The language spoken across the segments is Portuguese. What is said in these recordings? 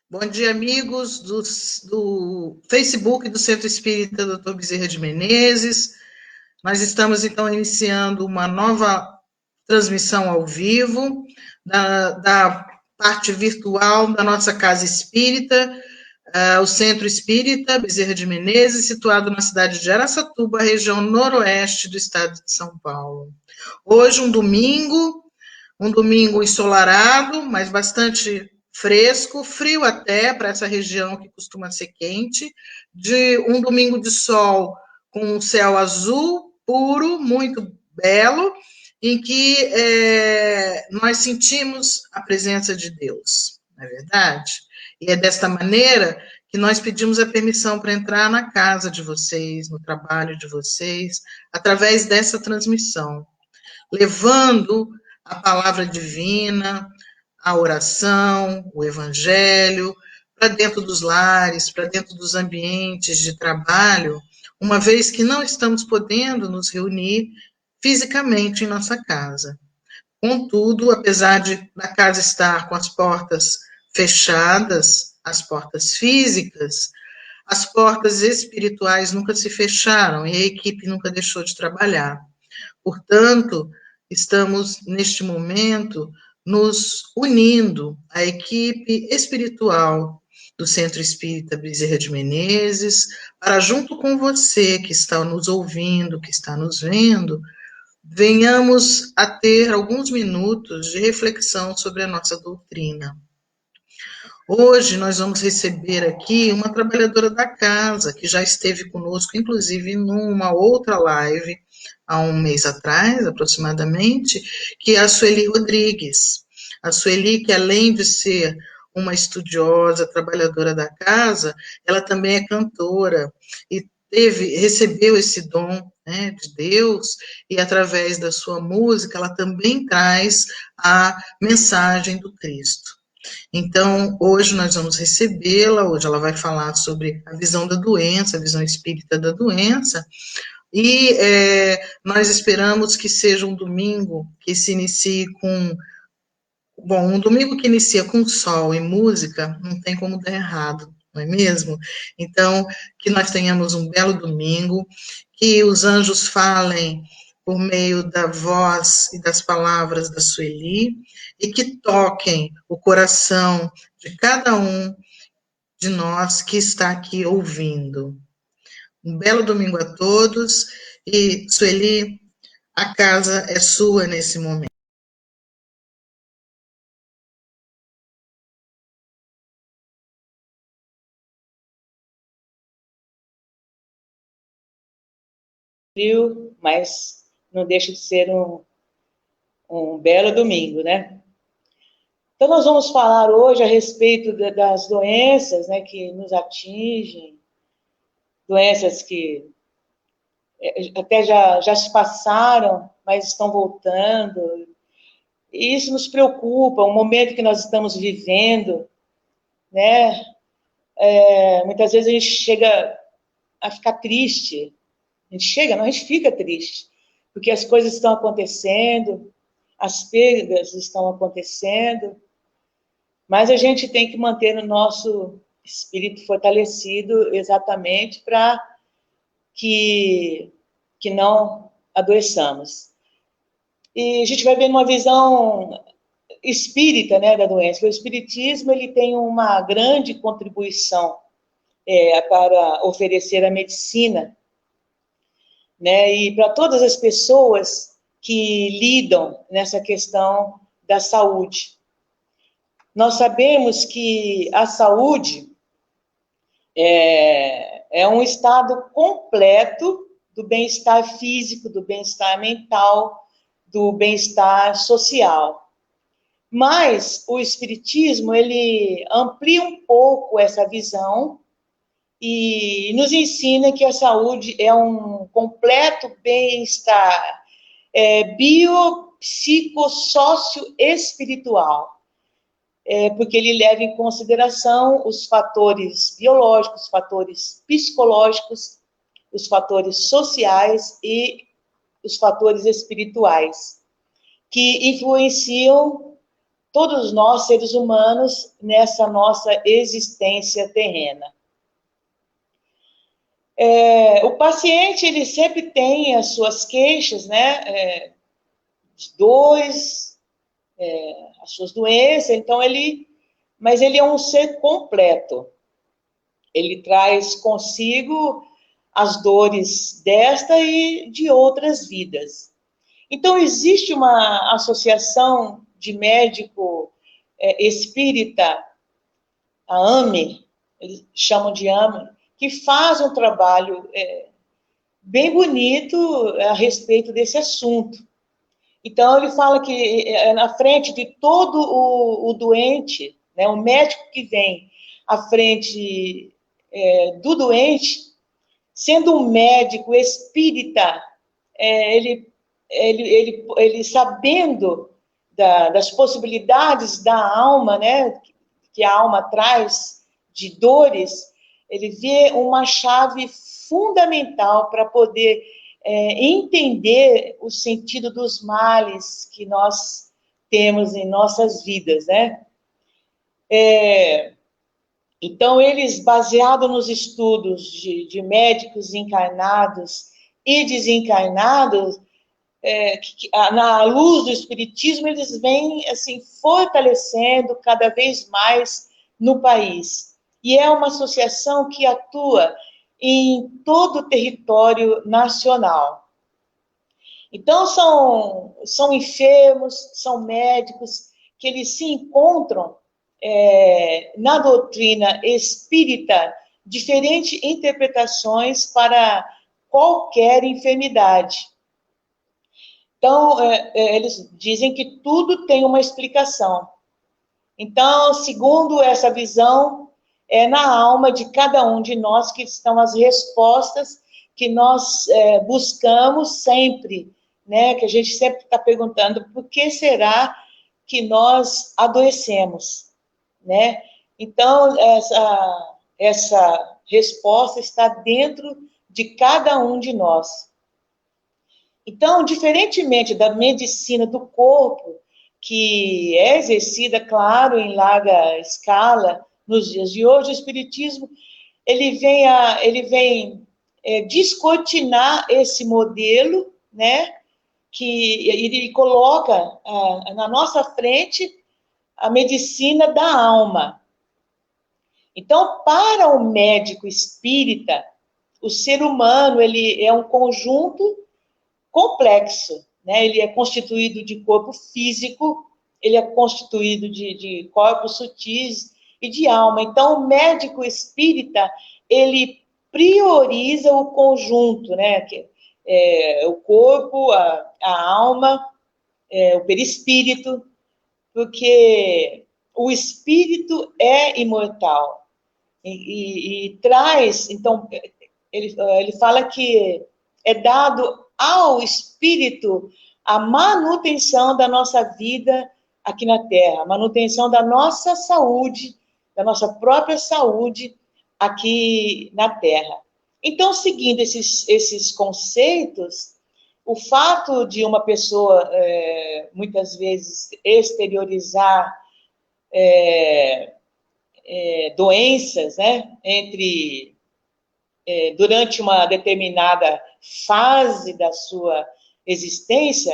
Bom dia, amigos do Facebook do Centro Espírita Dr. Bezerra de Menezes. Nós estamos, então, iniciando uma nova transmissão ao vivo da parte virtual da nossa Casa Espírita, o Centro Espírita Bezerra de Menezes, situado na cidade de Araçatuba, região noroeste do estado de São Paulo. Hoje, um domingo ensolarado, mas bastante fresco, frio até para essa região que costuma ser quente, de um domingo de sol com um céu azul puro, muito belo, em que nós sentimos a presença de Deus, não é verdade? E é desta maneira que nós pedimos a permissão para entrar na casa de vocês, no trabalho de vocês, através dessa transmissão, levando a palavra divina, a oração, o evangelho, para dentro dos lares, para dentro dos ambientes de trabalho, uma vez que não estamos podendo nos reunir fisicamente em nossa casa. Contudo, apesar da casa estar com as portas fechadas, as portas físicas, as portas espirituais nunca se fecharam e a equipe nunca deixou de trabalhar. Portanto, estamos, neste momento, nos unindo à equipe espiritual do Centro Espírita Bezerra de Menezes, para, junto com você que está nos ouvindo, que está nos vendo, venhamos a ter alguns minutos de reflexão sobre a nossa doutrina. Hoje nós vamos receber aqui uma trabalhadora da casa, que já esteve conosco, inclusive, numa outra live, há um mês atrás, aproximadamente, que é a Sueli Rodrigues. A Sueli, que além de ser uma estudiosa, trabalhadora da casa, ela também é cantora e recebeu esse dom, né, de Deus, e através da sua música, ela também traz a mensagem do Cristo. Então, hoje nós vamos recebê-la, hoje ela vai falar sobre a visão da doença, a visão espírita da doença, e nós esperamos que seja um domingo que se inicie com... Bom, um domingo que inicia com sol e música, não tem como dar errado, não é mesmo? Então, que nós tenhamos um belo domingo, que os anjos falem por meio da voz e das palavras da Sueli, e que toquem o coração de cada um de nós que está aqui ouvindo. Um belo domingo a todos, e Sueli, a casa é sua nesse momento. Frio, mas não deixa de ser um belo domingo, né? Então, nós vamos falar hoje a respeito das doenças, né, que nos atingem, doenças que até já se passaram, mas estão voltando. E isso nos preocupa, o momento que nós estamos vivendo, né? Muitas vezes a gente chega a ficar triste. Não, a gente fica triste, porque as coisas estão acontecendo, as perdas estão acontecendo, mas a gente tem que manter o nosso espírito fortalecido exatamente para que não adoeçamos. E a gente vai ver uma visão espírita, né, da doença, que o espiritismo ele tem uma grande contribuição para oferecer a medicina, né, e para todas as pessoas que lidam nessa questão da saúde. Nós sabemos que a saúde é um estado completo do bem-estar físico, do bem-estar mental, do bem-estar social. Mas o espiritismo, ele amplia um pouco essa visão e nos ensina que a saúde é um completo bem-estar biopsicossócio-espiritual, porque ele leva em consideração os fatores biológicos, os fatores psicológicos, os fatores sociais e os fatores espirituais, que influenciam todos nós, seres humanos, nessa nossa existência terrena. O paciente, ele sempre tem as suas queixas, né, de dores, as suas doenças, então mas ele é um ser completo. Ele traz consigo as dores desta e de outras vidas. Então, existe uma associação de médico espírita, a AME, eles chamam de AME, que faz um trabalho bem bonito a respeito desse assunto. Então, ele fala que na frente de todo o doente, né, o médico que vem à frente do doente, sendo um médico espírita, ele sabendo das possibilidades da alma, né, que a alma traz de dores, ele vê uma chave fundamental para poder entender o sentido dos males que nós temos em nossas vidas, né? Então, eles, baseados nos estudos de médicos encarnados e desencarnados, na luz do Espiritismo, eles vêm assim, fortalecendo cada vez mais no país. E é uma associação que atua em todo o território nacional. Então, são enfermos, são médicos, que eles se encontram na doutrina espírita diferentes interpretações para qualquer enfermidade. Então, eles dizem que tudo tem uma explicação. Então, segundo essa visão, é na alma de cada um de nós que estão as respostas que nós buscamos sempre, né? Que a gente sempre está perguntando, por que será que nós adoecemos, né? Então, essa resposta está dentro de cada um de nós. Então, diferentemente da medicina do corpo, que é exercida, claro, em larga escala nos dias de hoje, o Espiritismo ele vem descortinar esse modelo, né? Que ele coloca na nossa frente a medicina da alma. Então, para o médico espírita, o ser humano ele é um conjunto complexo, né? Ele é constituído de corpo físico, ele é constituído de corpos sutis e de alma. Então, o médico espírita, ele prioriza o conjunto, né? O corpo, a alma, o perispírito, porque o espírito é imortal. E traz, então, ele fala que é dado ao espírito a manutenção da nossa vida aqui na Terra, a manutenção da nossa saúde, da nossa própria saúde aqui na Terra. Então, seguindo esses conceitos, o fato de uma pessoa, muitas vezes, exteriorizar doenças, né, durante uma determinada fase da sua existência,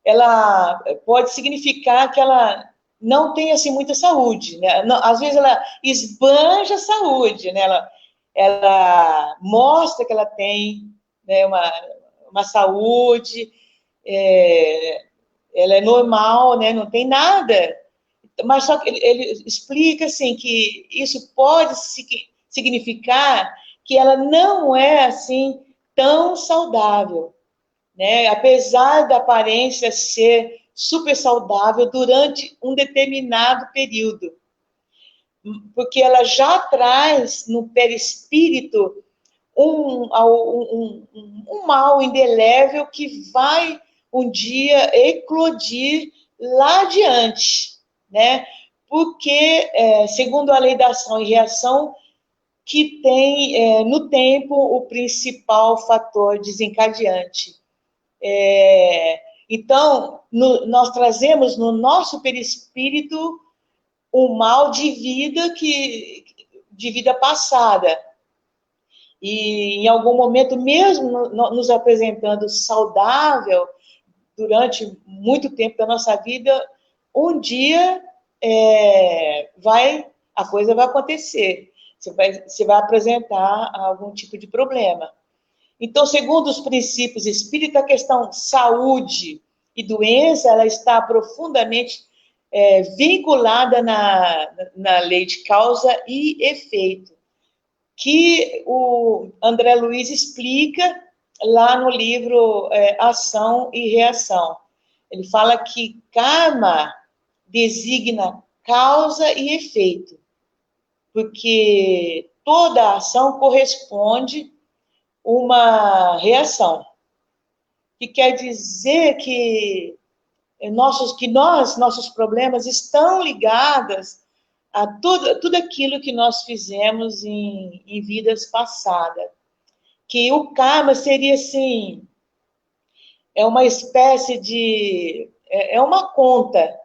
ela pode significar que ela não tem assim muita saúde, né? Às vezes ela esbanja a saúde, né? Ela mostra que ela tem, né, uma saúde, ela é normal, né? Não tem nada, mas só que ele explica assim que isso pode significar que ela não é assim tão saudável, né? Apesar da aparência ser super saudável durante um determinado período, porque ela já traz no perispírito um mal indelével que vai um dia eclodir lá adiante, né? Porque, segundo a lei da ação e reação, que tem no tempo o principal fator desencadeante. Então, nós trazemos no nosso perispírito um mal de vida passada. E em algum momento, mesmo nos apresentando saudável durante muito tempo da nossa vida, um dia a coisa vai acontecer. Você vai apresentar algum tipo de problema. Então, segundo os princípios espíritas, a questão saúde e doença, ela está profundamente vinculada na lei de causa e efeito, que o André Luiz explica lá no livro Ação e Reação. Ele fala que karma designa causa e efeito, porque toda ação corresponde uma reação, que quer dizer que nossos problemas estão ligados a tudo aquilo que nós fizemos em vidas passadas. Que o karma seria, assim, uma espécie de... É uma conta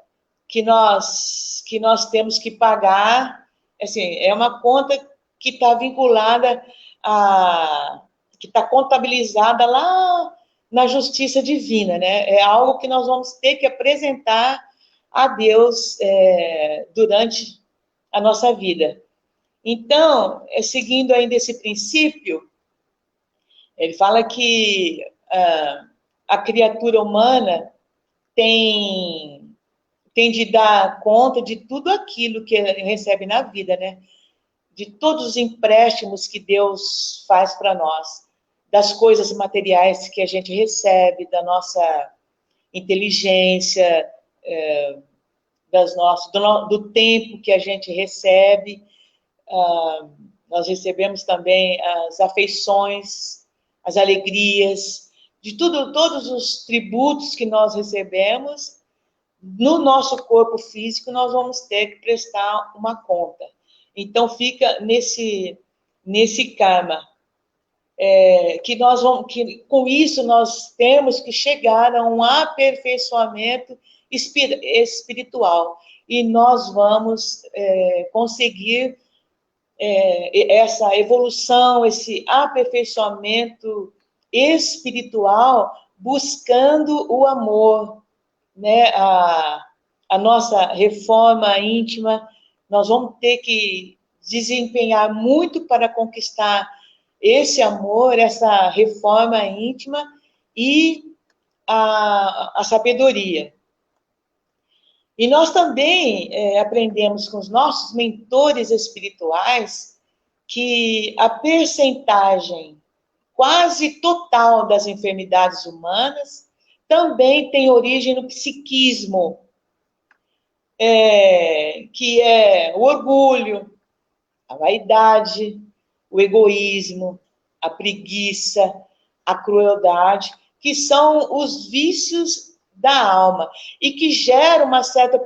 que nós temos que pagar, assim, é uma conta que está vinculada que está contabilizada lá na justiça divina, né? É algo que nós vamos ter que apresentar a Deus durante a nossa vida. Então, seguindo ainda esse princípio, ele fala que a criatura humana tem de dar conta de tudo aquilo que recebe na vida, né? De todos os empréstimos que Deus faz para nós, das coisas materiais que a gente recebe, da nossa inteligência, do tempo que a gente recebe. Nós recebemos também as afeições, as alegrias, de todos os tributos que nós recebemos. No nosso corpo físico, nós vamos ter que prestar uma conta. Então, fica nesse karma. Que com isso nós temos que chegar a um aperfeiçoamento espiritual. E nós vamos conseguir essa evolução, esse aperfeiçoamento espiritual, buscando o amor, né? A nossa reforma íntima, nós vamos ter que desempenhar muito para conquistar esse amor, essa reforma íntima e a sabedoria. E nós também aprendemos com os nossos mentores espirituais que a percentagem quase total das enfermidades humanas também tem origem no psiquismo, que é o orgulho, a vaidade, o egoísmo, a preguiça, a crueldade, que são os vícios da alma e que geram uma certa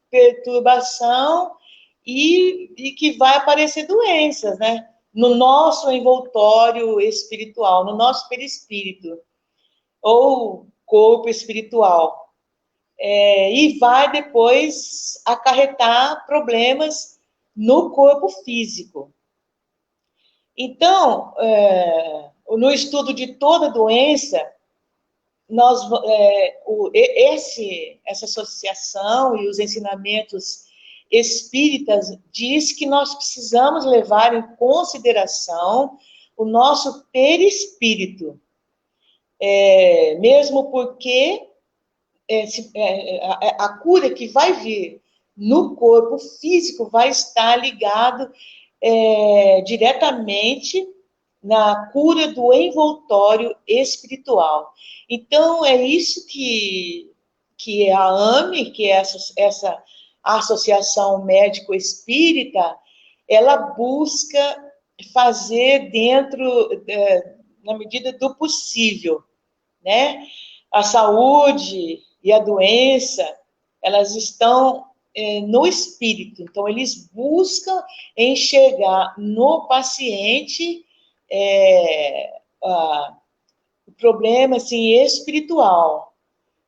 perturbação e que vai aparecer doenças, né? No nosso envoltório espiritual, no nosso perispírito, ou corpo espiritual. E vai depois acarretar problemas no corpo físico. Então, no estudo de toda doença, essa associação e os ensinamentos espíritas diz que nós precisamos levar em consideração o nosso perispírito, mesmo porque a cura que vai vir no corpo físico vai estar ligado diretamente na cura do envoltório espiritual. Então, é isso que a AME, que é essa Associação Médico-Espírita, ela busca fazer na medida do possível, né? A saúde e a doença, elas estão no espírito. Então, eles buscam enxergar no paciente o problema assim, espiritual.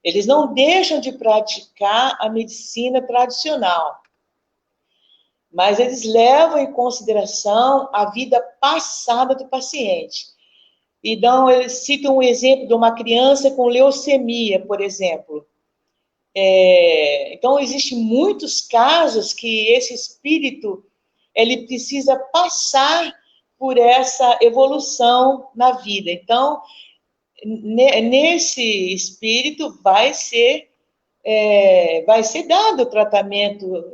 Eles não deixam de praticar a medicina tradicional, mas eles levam em consideração a vida passada do paciente. Então, eles citam um exemplo de uma criança com leucemia, por exemplo. Então, existem muitos casos que esse espírito ele precisa passar por essa evolução na vida. Então, nesse espírito vai ser dado o tratamento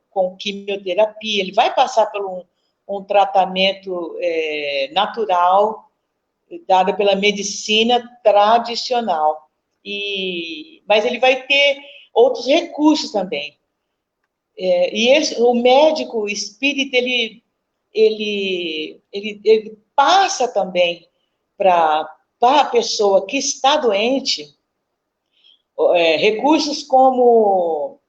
com quimioterapia, ele vai passar por um tratamento natural, dado pela medicina tradicional. Mas ele vai ter outros recursos também. O médico espírita, ele passa também para a pessoa que está doente, recursos como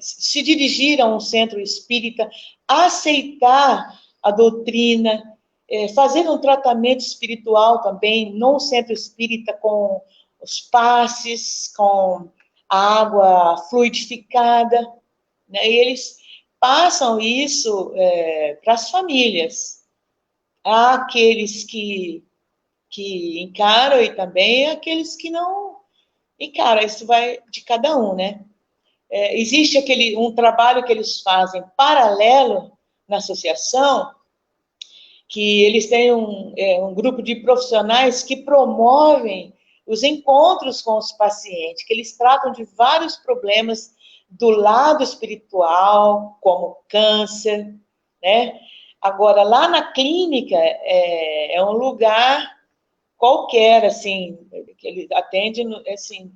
se dirigir a um centro espírita, aceitar a doutrina, fazer um tratamento espiritual também, num centro espírita, com os passes, com a água fluidificada, né? E eles passam isso para as famílias. Há aqueles que encaram e também aqueles que não encaram. Isso vai de cada um, né? Existe um trabalho que eles fazem paralelo na associação, que eles têm um grupo de profissionais que promovem os encontros com os pacientes, que eles tratam de vários problemas do lado espiritual, como câncer, né? Agora, lá na clínica, é um lugar qualquer, assim, que eles atendem, assim,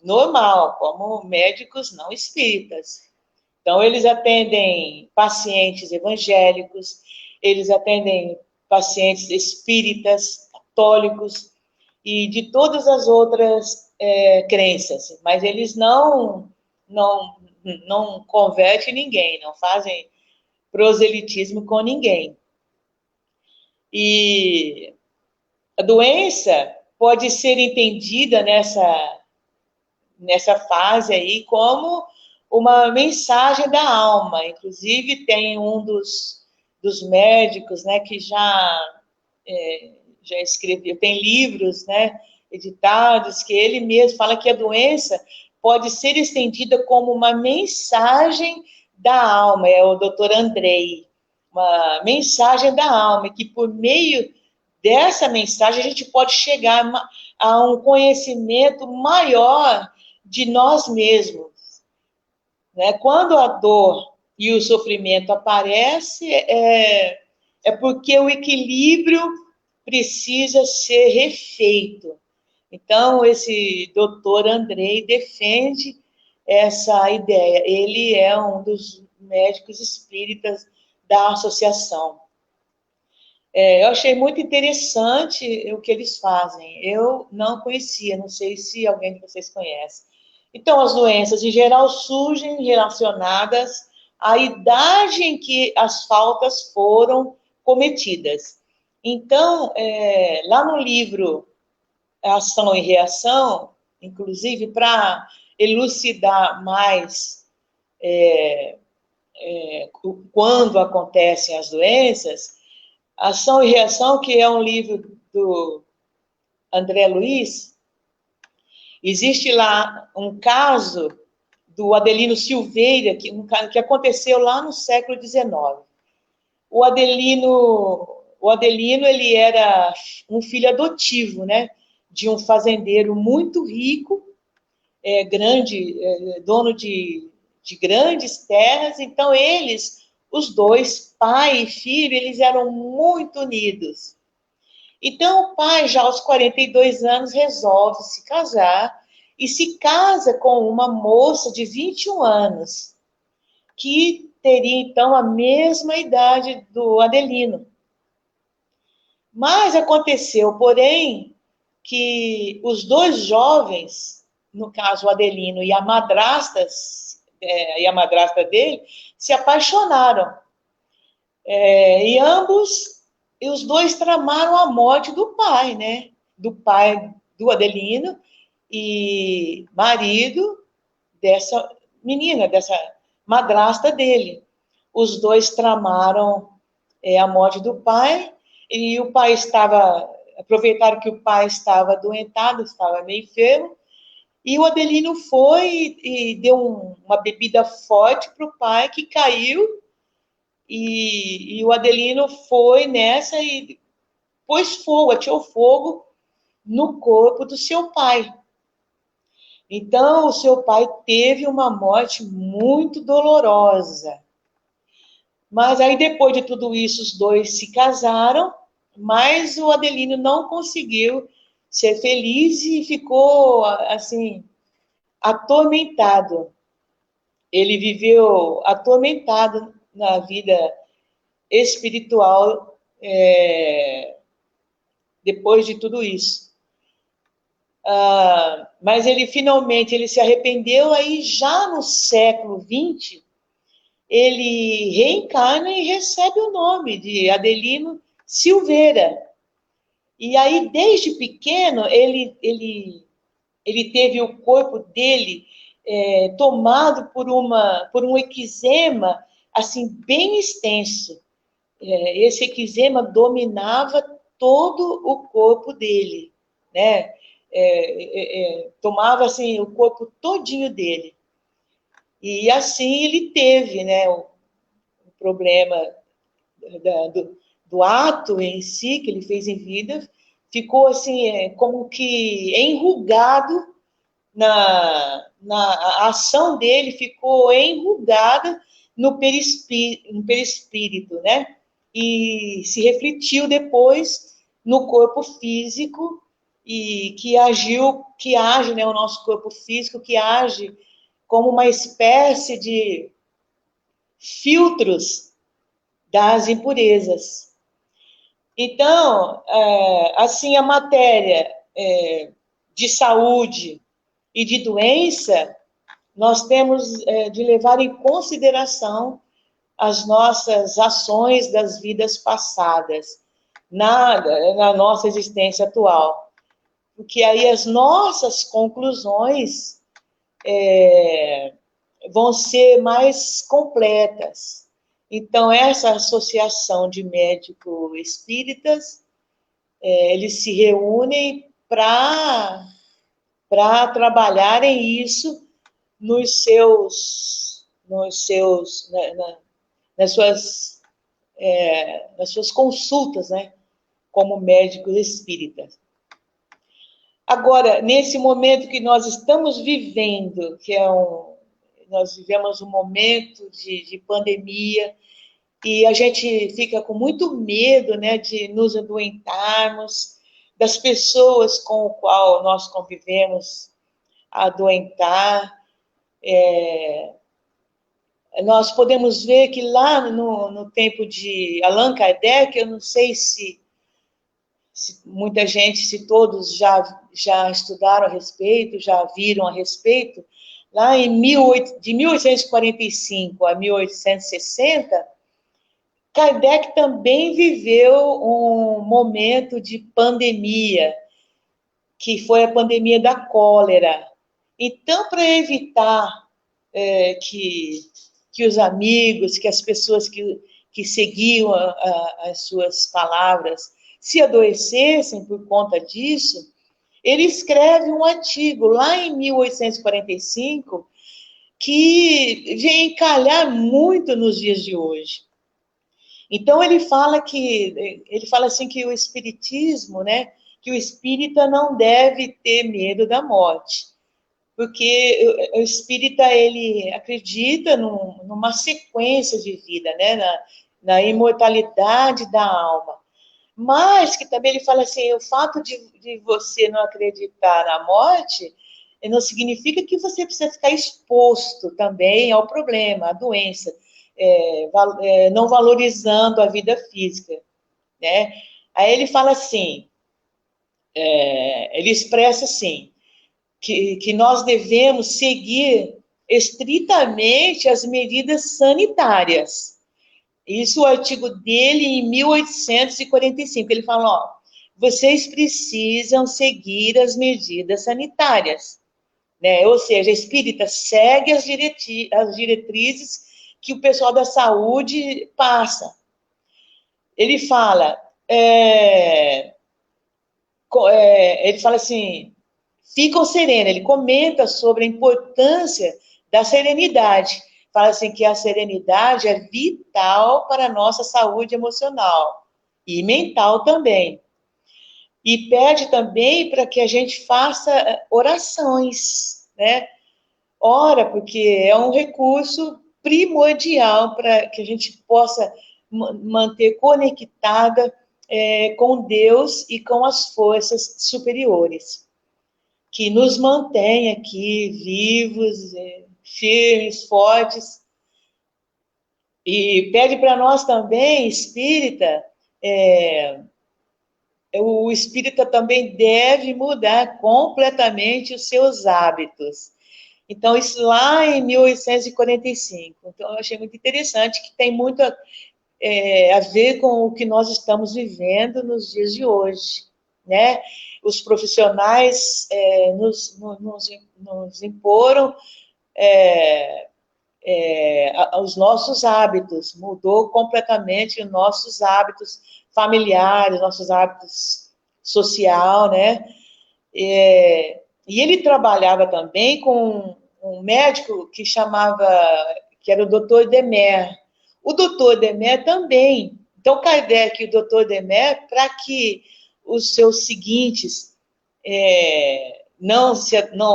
normal, como médicos não espíritas. Então, eles atendem pacientes evangélicos, eles atendem pacientes espíritas, católicos e de todas as outras crenças, mas eles não convertem ninguém, não fazem proselitismo com ninguém. E a doença pode ser entendida nessa fase aí como uma mensagem da alma. Inclusive, tem um dos médicos, né, que já escreveu, tem livros, né, editados, que ele mesmo fala que a doença pode ser estendida como uma mensagem da alma, é o Dr. Andrei, uma mensagem da alma, que por meio dessa mensagem a gente pode chegar a um conhecimento maior de nós mesmos, né? Quando a dor e o sofrimento aparecem, é porque o equilíbrio precisa ser refeito. Então, esse doutor Andrei defende essa ideia. Ele é um dos médicos espíritas da associação. Eu achei muito interessante o que eles fazem. Eu não conhecia, não sei se alguém de vocês conhece. Então, as doenças, em geral, surgem relacionadas à idade em que as faltas foram cometidas. Então, lá no livro Ação e Reação, inclusive para elucidar mais quando acontecem as doenças, Ação e Reação, que é um livro do André Luiz, existe lá um caso do Adelino Silveira, que aconteceu lá no século XIX. O Adelino, ele era um filho adotivo, né, de um fazendeiro muito rico, dono de grandes terras. Então, os dois, pai e filho, eles eram muito unidos. Então, o pai, já aos 42 anos, resolve se casar e se casa com uma moça de 21 anos, que teria, então, a mesma idade do Adelino. Mas aconteceu, porém, que os dois jovens, no caso o Adelino e a madrasta dele, se apaixonaram. E os dois tramaram a morte do pai, né? Do pai do Adelino e marido dessa menina, dessa madrasta dele. Os dois tramaram a morte do pai, e o pai aproveitaram que o pai estava adoentado, estava meio enfermo, e o Adelino foi e deu uma bebida forte para o pai, que caiu, e o Adelino foi nessa e pôs fogo, atirou fogo no corpo do seu pai. Então, o seu pai teve uma morte muito dolorosa. Mas aí, depois de tudo isso, os dois se casaram, mas o Adelino não conseguiu ser feliz e ficou, assim, atormentado. Ele viveu atormentado na vida espiritual depois de tudo isso. Mas ele finalmente se arrependeu, aí já no século XX, ele reencarna e recebe o nome de Adelino Silveira. E aí, desde pequeno, ele teve o corpo dele tomado por um eczema, assim, bem extenso. Esse eczema dominava todo o corpo dele, né? Tomava, assim, o corpo todinho dele. E assim ele teve, né, o problema do ato em si, que ele fez em vida, ficou assim, como que enrugado, a ação dele ficou enrugada no perispírito, né? E se refletiu depois no corpo físico, e que age, né, o nosso corpo físico, que age como uma espécie de filtros das impurezas. Então, assim, a matéria de saúde e de doença, nós temos de levar em consideração as nossas ações das vidas passadas, na nossa existência atual. Porque aí as nossas conclusões vão ser mais completas. Então, essa associação de médicos espíritas, eles se reúnem para trabalharem isso nas suas consultas, né, como médicos espíritas. Agora, nesse momento que nós estamos vivendo, nós vivemos um momento de pandemia, e a gente fica com muito medo, né, de nos adoentarmos, das pessoas com o qual nós convivemos adoentar. Nós podemos ver que lá no tempo de Allan Kardec, eu não sei se muita gente, se todos já estudaram a respeito, já viram a respeito, lá de 1845 a 1860, Kardec também viveu um momento de pandemia, que foi a pandemia da cólera. Então, para evitar que os amigos, que as pessoas que seguiam as suas palavras se adoecessem por conta disso, ele escreve um artigo lá em 1845 que vem encalhar muito nos dias de hoje. Então ele fala assim que o espiritismo, né, que o espírita não deve ter medo da morte, porque o espírita, ele acredita numa sequência de vida, né, na imortalidade da alma. Mas que também ele fala assim, o fato de você não acreditar na morte não significa que você precisa ficar exposto também ao problema, à doença, não valorizando a vida física, né? Aí ele fala assim, ele expressa assim, que nós devemos seguir estritamente as medidas sanitárias. Isso, o artigo dele, em 1845, ele fala, vocês precisam seguir as medidas sanitárias, né? Ou seja, a espírita segue as diretrizes que o pessoal da saúde passa. Ele fala, ele fala assim, ficam serenos, ele comenta sobre a importância da serenidade. Fala assim que a serenidade é vital para a nossa saúde emocional e mental também. E pede também para que a gente faça orações, né? Ora, porque é um recurso primordial para que a gente possa manter conectada com Deus e com as forças superiores, que nos mantém aqui vivos, firmes, fortes. E pede para nós também, espírita, o espírita também deve mudar completamente os seus hábitos. Então, isso lá em 1845. Então, eu achei muito interessante, que tem muito a ver com o que nós estamos vivendo nos dias de hoje, né? Os profissionais nos imporam os nossos hábitos, mudou completamente os nossos hábitos familiares, nossos hábitos social, né? E ele trabalhava também com um médico que era o Dr. Demer. O Dr. Demer também. Então, Kardec e o Dr. Demer, para que os seus seguintes não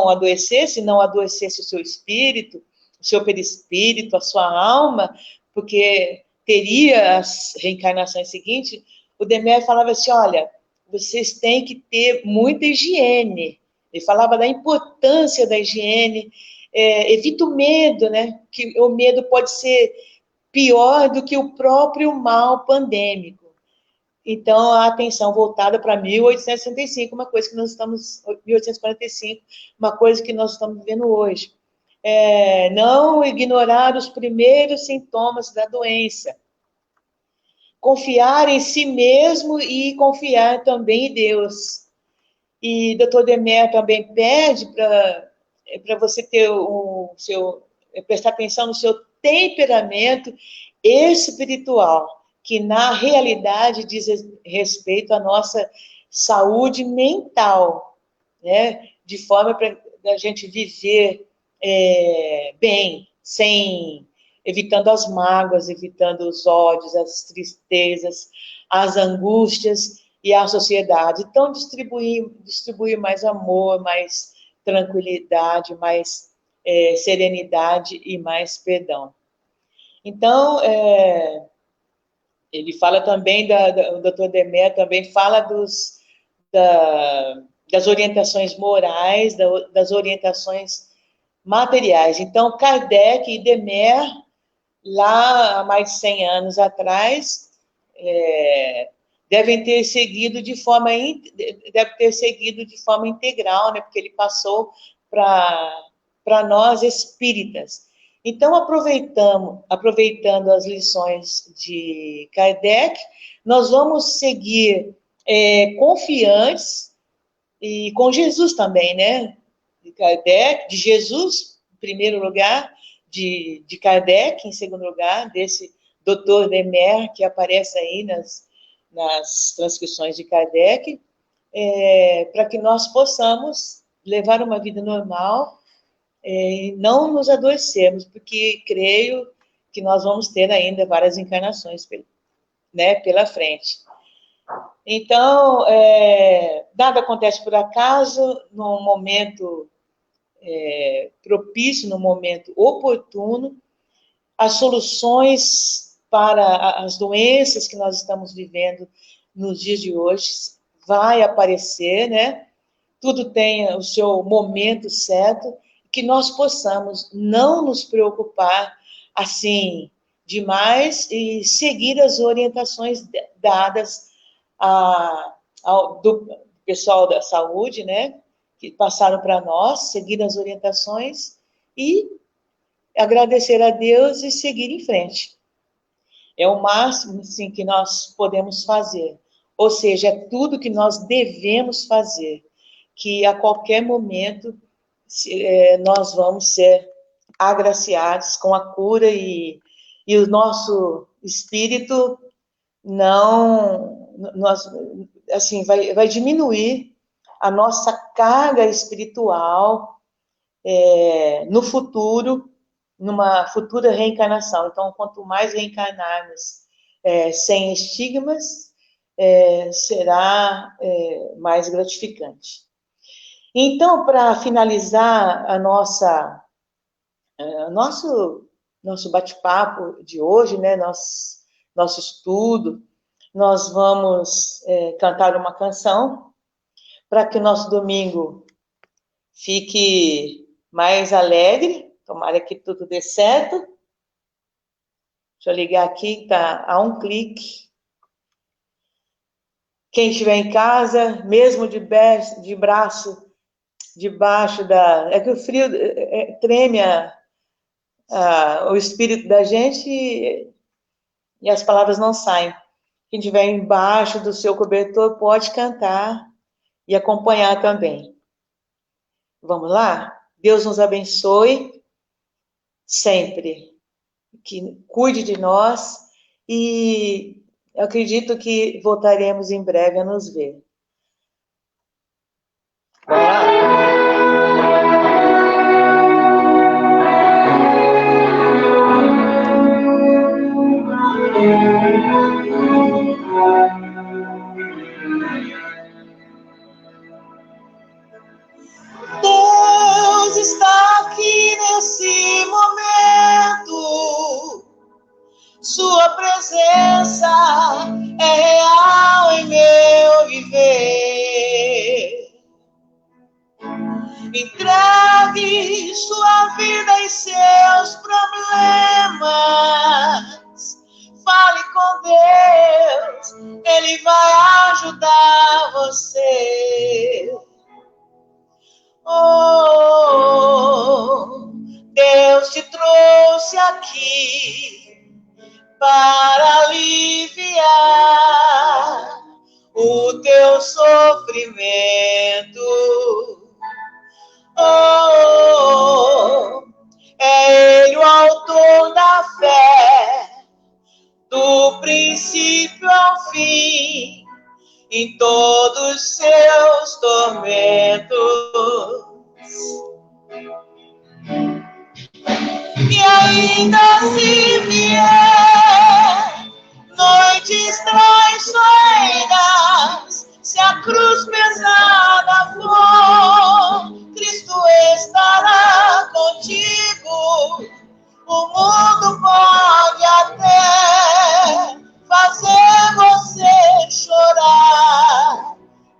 adoecesse o seu espírito, o seu perispírito, a sua alma, porque teria as reencarnações seguintes, o Demer falava assim, olha, vocês têm que ter muita higiene. Ele falava da importância da higiene, evita o medo, né? Que o medo pode ser pior do que o próprio mal pandêmico. Então, a atenção voltada para 1865, uma coisa que nós estamos, 1845, uma coisa que nós estamos vivendo hoje. Não ignorar os primeiros sintomas da doença. Confiar em si mesmo e confiar também em Deus. E Dr. Demer também pede para você ter prestar atenção no seu temperamento espiritual, que na realidade diz respeito à nossa saúde mental, né? De forma para a gente viver bem, evitando as mágoas, evitando os ódios, as tristezas, as angústias e a sociedade. Então, distribuir mais amor, mais tranquilidade, mais serenidade e mais perdão. Então, ele fala também, o Dr. Demer também fala das orientações morais, das orientações materiais. Então, Kardec e Demer, lá há mais de 100 anos atrás, devem ter seguido de forma integral, né? Porque ele passou para nós espíritas. Então, aproveitando as lições de Kardec, nós vamos seguir confiantes e com Jesus também, né? De Kardec, de Jesus, em primeiro lugar, de Kardec, em segundo lugar, desse Dr. Demer, que aparece aí nas transcrições de Kardec, para que nós possamos levar uma vida normal e não nos adoecermos, porque creio que nós vamos ter ainda várias encarnações pela frente. Então, nada acontece por acaso, num momento propício, num momento oportuno, as soluções para as doenças que nós estamos vivendo nos dias de hoje vai aparecer, né? Tudo tem o seu momento certo, que nós possamos não nos preocupar assim demais e seguir as orientações dadas do pessoal da saúde, né? Que passaram para nós, seguir as orientações e agradecer a Deus e seguir em frente. É o máximo, assim, que nós podemos fazer. Ou seja, é tudo que nós devemos fazer, que a qualquer momento nós vamos ser agraciados com a cura e o nosso espírito não, assim, vai diminuir a nossa carga espiritual no futuro, numa futura reencarnação. Então, quanto mais reencarnarmos sem estigmas, será mais gratificante. Então, para finalizar nosso bate-papo de hoje, né, nosso estudo, nós vamos cantar uma canção para que o nosso domingo fique mais alegre. Tomara que tudo dê certo. Deixa eu ligar aqui, está a um clique. Quem estiver em casa, mesmo de braço debaixo da... É que o frio treme o espírito da gente e as palavras não saem. Quem estiver embaixo do seu cobertor pode cantar e acompanhar também. Vamos lá? Deus nos abençoe sempre. Que cuide de nós e eu acredito que voltaremos em breve a nos ver. Vamos lá? Deus está aqui nesse momento. Sua presença é real em meu viver. Entregue sua vida e seus problemas. Fale com Deus, Ele vai ajudar você. Oh, Deus te trouxe aqui para aliviar o teu sofrimento. Oh, é Ele o autor da fé, do princípio ao fim, em todos os seus tormentos. E ainda se vier noites traiçoeiras, se a cruz pesada for, Cristo estará contigo. O mundo pode até fazer você chorar,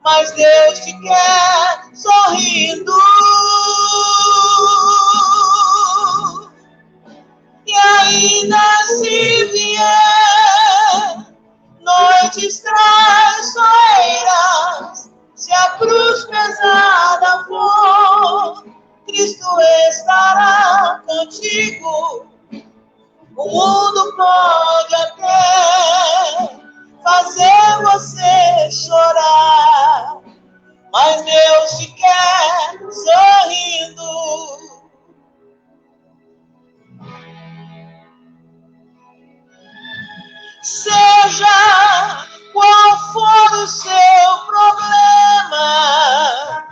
mas Deus te quer sorrindo. E ainda se vier noites traiçoeiras, se a cruz pesada for, Cristo estará contigo. O mundo pode até fazer você chorar, mas Deus te quer sorrindo. Seja qual for o seu problema,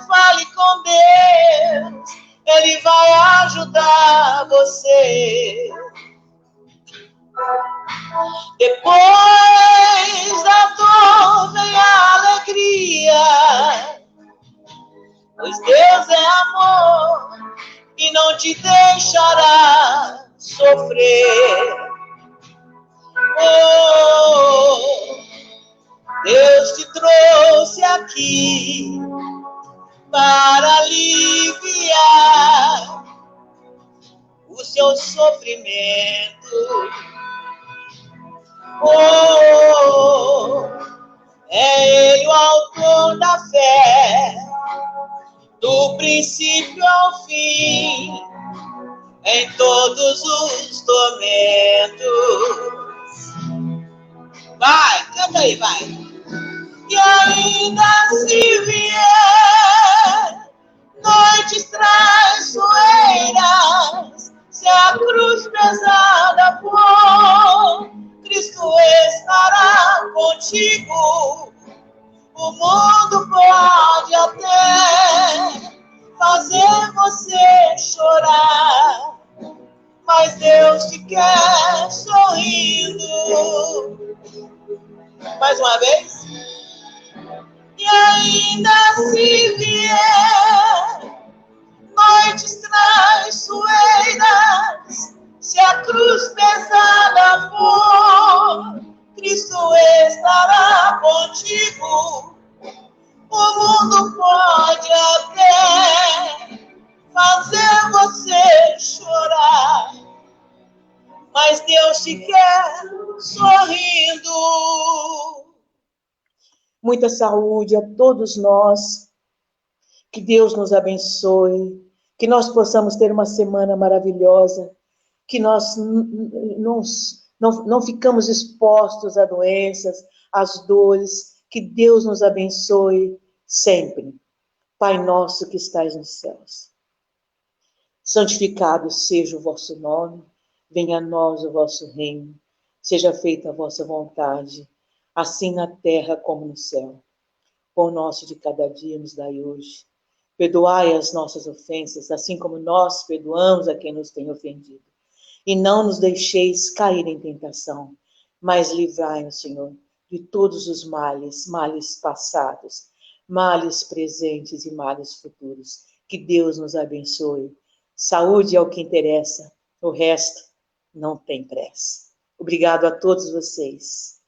fale com Deus, Ele vai ajudar você. Depois da dor vem a alegria, pois Deus é amor e não te deixará sofrer. Oh, Deus te trouxe aqui para aliviar o seu sofrimento. Oh, é Ele o autor da fé, do princípio ao fim, em todos os tormentos. Vai, canta! Canta aí, vai. E ainda se vier noites traiçoeiras, se a cruz pesada for, Cristo estará contigo. O mundo pode até fazer você chorar, mas Deus te quer sorrindo. Mais uma vez. E ainda se vier noites traiçoeiras, se a cruz pesada for, Cristo estará contigo. O mundo pode até fazer você chorar, mas Deus te quer sorrindo. Muita saúde a todos nós. Que Deus nos abençoe. Que nós possamos ter uma semana maravilhosa. Que nós não ficamos expostos a doenças, às dores. Que Deus nos abençoe sempre. Pai nosso que estais nos céus, santificado seja o vosso nome. Venha a nós o vosso reino. Seja feita a vossa vontade, assim na terra como no céu. Pão nosso de cada dia nos dai hoje. Perdoai as nossas ofensas, assim como nós perdoamos a quem nos tem ofendido. E não nos deixeis cair em tentação, mas livrai-nos, Senhor, de todos os males, males passados, males presentes e males futuros. Que Deus nos abençoe. Saúde é o que interessa, o resto não tem pressa. Obrigado a todos vocês.